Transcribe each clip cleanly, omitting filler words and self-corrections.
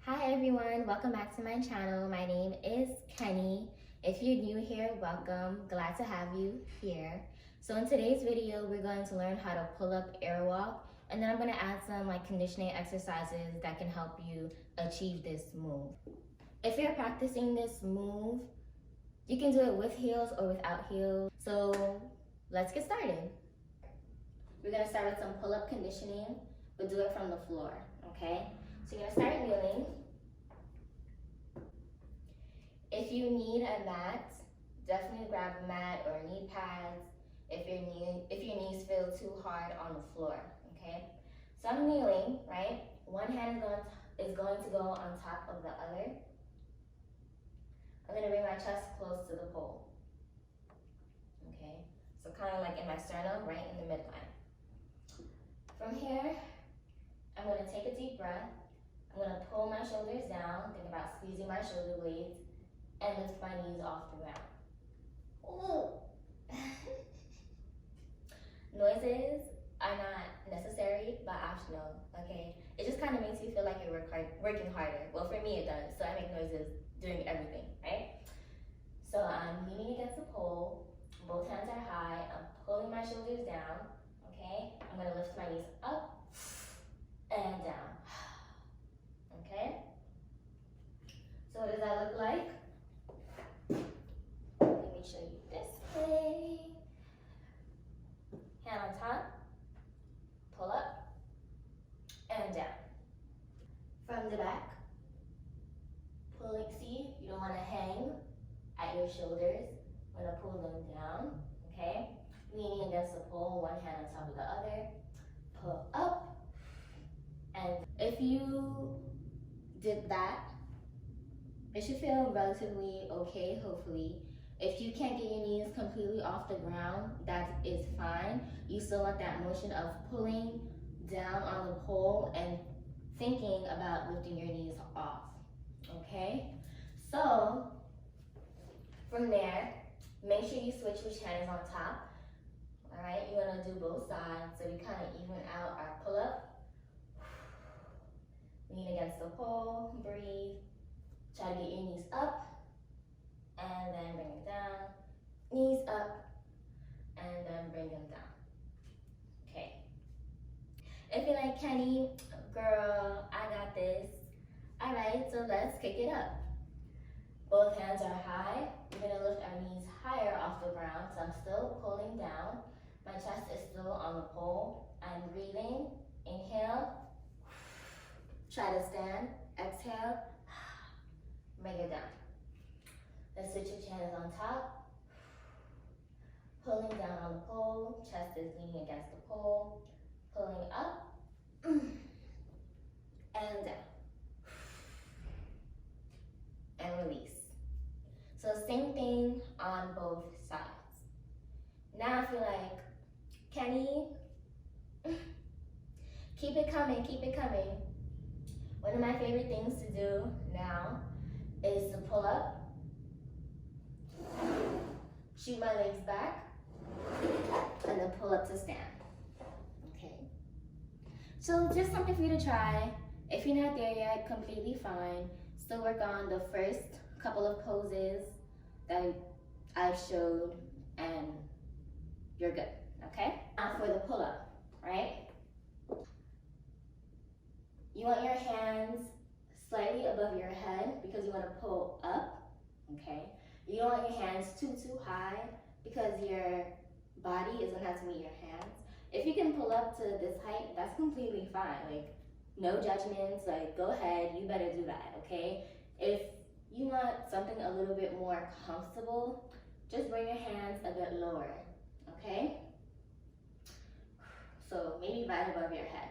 Hi everyone, welcome back to my channel. My name is Kenny. If you're new here, welcome. Glad to have you here. So in today's video, we're going to learn how to pull up airwalk, and then I'm going to add some conditioning exercises that can help you achieve this move. If you're practicing this move, you can do it with heels or without heels. So let's get started. We're going to start with some pull-up conditioning. We'll do it from the floor, okay? So you're going to start kneeling. If you need a mat, definitely grab a mat or knee pads if your knees feel too hard on the floor, okay? So I'm kneeling, right? One hand is going to go on top of the other. I'm gonna bring my chest close to the pole, okay? So kind of like in my sternum, right in the midline. From here, I'm gonna take a deep breath. I'm gonna pull my shoulders down, think about squeezing my shoulder blades, and lift my knees off the ground. Ooh. Noises are not necessary, but optional, okay? It just kind of makes you feel like you're working harder. Well, for me it does, so I make noises doing everything, right? So I'm leaning against the pole, both hands are high, I'm pulling my shoulders down, okay? I'm gonna lift my knees up and down, okay? So what does that look like? Let me show you this way. Hand on top, pull up, and down. From the back, pulling, see, you don't want to hang at your shoulders. I'm going to pull them down, okay? Leaning against the pole, one hand on top of the other, pull up, and if you did that, it should feel relatively okay, hopefully. If you can't get your knees completely off the ground, that is fine. You still want that motion of pulling down on the pole and thinking about lifting your knees off, okay? So, from there, make sure you switch which hand is on top, all right? You wanna do both sides, so we kind of even out our pull-up. Lean against the pole, breathe. Try to get your knees up, and then bring them down. Knees up, and then bring them down. Okay. If you're like, Kenny, girl, I got this. All right, so let's kick it up. Both hands are high. We're gonna lift our knees higher off the ground, so I'm still pulling down. My chest is still on the pole. I'm breathing. Inhale. Try to stand. Exhale. Bring it down. Let's switch which hand is on top. Pulling down on the pole, chest is leaning against the pole. Pulling up, and down. And release. So same thing on both sides. Now I feel like, Kenny, keep it coming, keep it coming. One of my favorite things to do now is to pull up, shoot my legs back, and then pull up to stand, okay? So just something for you to try. If you're not there yet, completely fine. Still work on the first couple of poses that I showed, and you're good, okay? Now for the pull-up, right? You want your hands slightly above your head because you want to pull up, okay? You don't want your hands too high because your body is gonna have to meet your hands. If you can pull up to this height, that's completely fine. Like, no judgments, like, go ahead, you better do that, okay? If you want something a little bit more comfortable, just bring your hands a bit lower, okay? So maybe right above your head.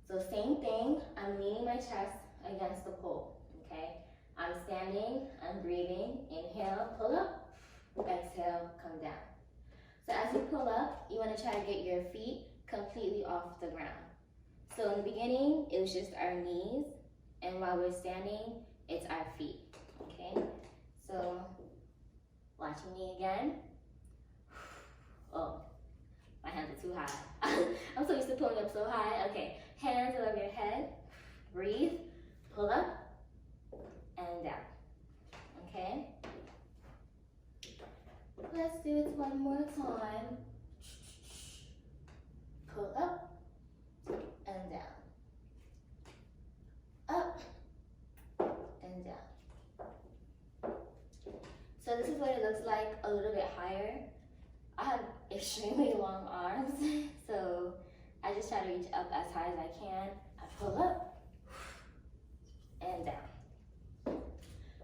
So same thing, I'm leaning my chest against the pole, okay? I'm standing, I'm breathing, inhale, pull up, exhale, come down. So as you pull up, you want to try to get your feet completely off the ground. So in the beginning, it was just our knees, and while we're standing, it's our feet, okay? So watching me again. Oh, my hands are too high. I'm so used to pulling up so high. Okay, hands above your head, breathe, one more time. Pull up and down. Up and down. So this is what it looks like a little bit higher. I have extremely long arms, so I just try to reach up as high as I can. I pull up and down.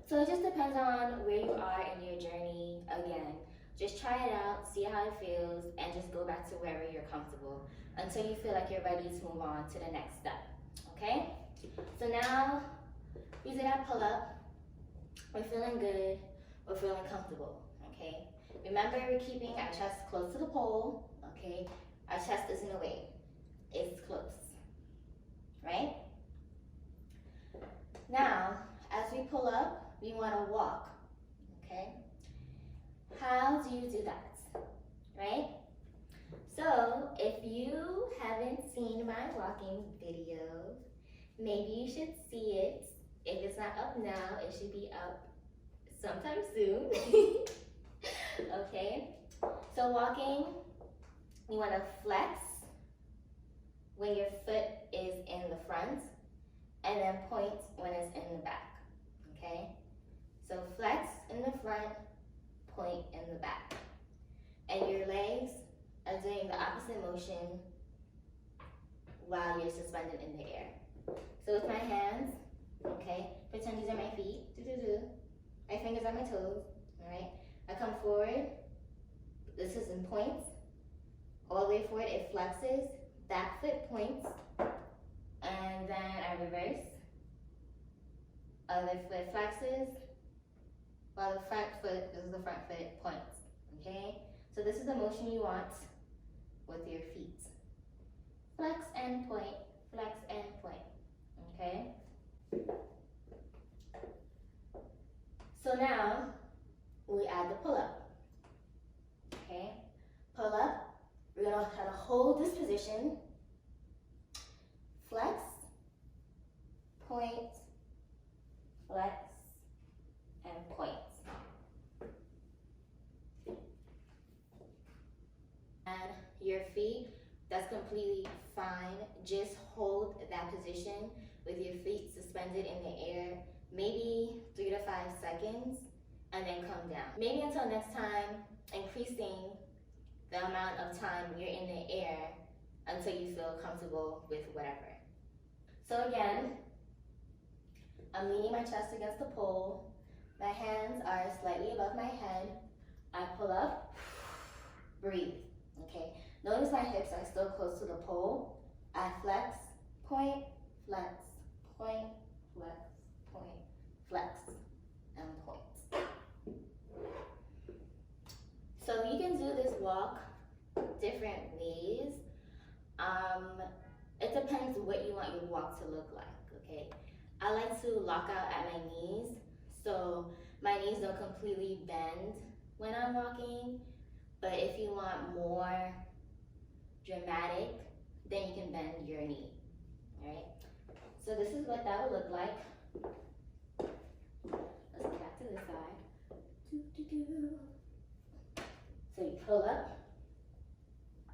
So it just depends on where you are in your journey. Again, just try it out, see how it feels, and just go back to wherever you're comfortable until you feel like you're ready to move on to the next step, okay? So now, using that pull up, we're feeling good, we're feeling comfortable, okay? Remember, we're keeping our chest close to the pole, okay? Our chest isn't away, it's close, right? Now, as we pull up, we want to walk, okay? How do you do that, right? So, if you haven't seen my walking video, maybe you should see it. If it's not up now, it should be up sometime soon. Okay, so walking, you want to flex when your foot is in the front, and then point when it's in the back, okay? So flex in the front, point in the back. And your legs are doing the opposite motion while you're suspended in the air. So with my hands, okay, pretend these are my feet, my fingers are my toes, all right? I come forward, this is in points, all the way forward, it flexes, back foot points, and then I reverse, other foot flexes, while the front foot, this is the front foot, points, okay? So this is the motion you want with your feet. Flex and point, okay? So now, we add the pull-up, okay? Pull up, we're gonna try to hold this position, flex, point, flex, and point. And your feet, that's completely fine. Just hold that position with your feet suspended in the air, maybe 3 to 5 seconds, and then come down. Maybe until next time, increasing the amount of time you're in the air until you feel comfortable with whatever. So again, I'm leaning my chest against the pole. My hands are slightly above my head. I pull up, breathe, okay? Notice my hips are still close to the pole. I flex, point, flex, point, flex, point, flex, and point. So you can do this walk different ways. It depends what you want your walk to look like, okay? I like to lock out at my knees, so my knees don't completely bend when I'm walking, but if you want more dramatic, then you can bend your knee, all right? So this is what that would look like. Let's go back to this side. So you pull up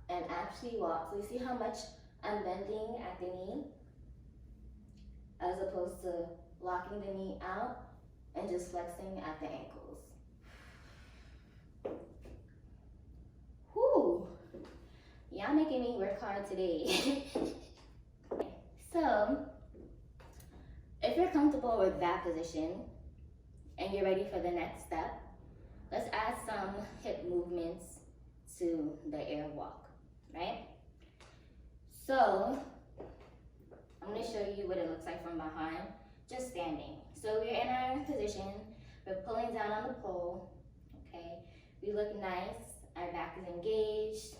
and actually walk. So you see how much I'm bending at the knee as opposed to locking the knee out and just flexing at the ankles. Whew, y'all making me work hard today. So, if you're comfortable with that position and you're ready for the next step, let's add some hip movements to the air walk, right? So, I'm gonna show you what it looks like from behind, just standing. So we're in our position, we're pulling down on the pole, okay? We look nice, our back is engaged,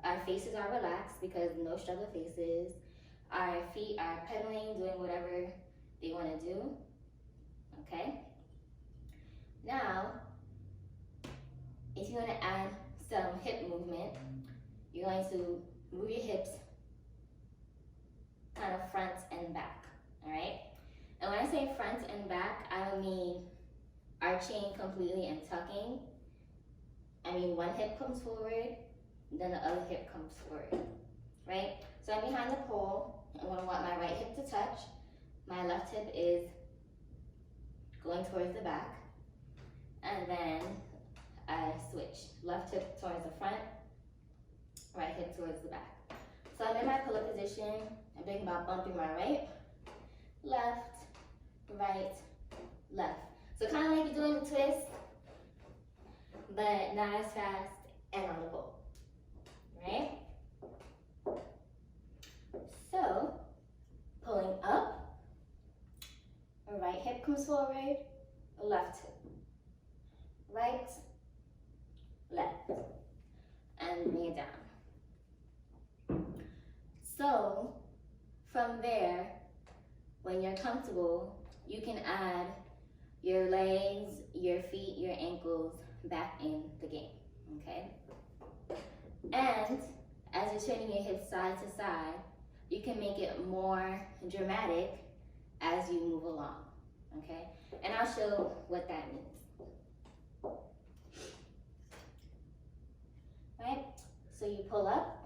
our faces are relaxed because no struggle faces, our feet are pedaling, doing whatever they wanna do, okay? Now, if you wanna add some hip movement, you're going to move your hips kind of front and back, all right? And when I say front and back, I don't mean arching completely and tucking one hip comes forward, then the other hip comes forward, right? So I'm behind the pole. I'm gonna want my right hip to touch. My left hip is going towards the back. And then I switch. Left hip towards the front, right hip towards the back. So I'm in my pull-up position. I'm thinking about bumping my right, left, right, left. So kind of like you're doing a twist, but not as fast and on the pole, right? So, pulling up, right hip comes forward, left hip, right, left, and bring it down. So, from there, when you're comfortable, you can add your legs, your feet, your ankles back in the game, okay? And as you're turning your hips side to side, you can make it more dramatic as you move along, okay? And I'll show what that means. Right? So you pull up,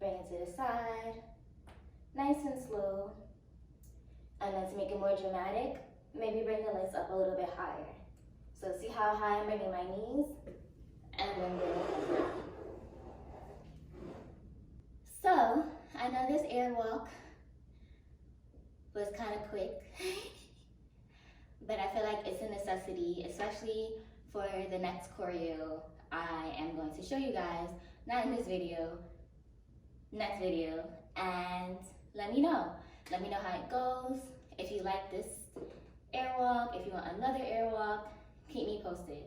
bring it to the side, nice and slow. And then to make it more dramatic, maybe bring the legs up a little bit higher. So see how high I'm bringing my knees? And then bring it down. So, I know this air walk was kind of quick, but I feel like it's a necessity, especially for the next choreo I am going to show you guys, not in this video, next video, and let me know. Let me know how it goes. If you like this airwalk, if you want another airwalk, keep me posted.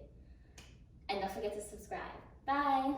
And don't forget to subscribe. Bye.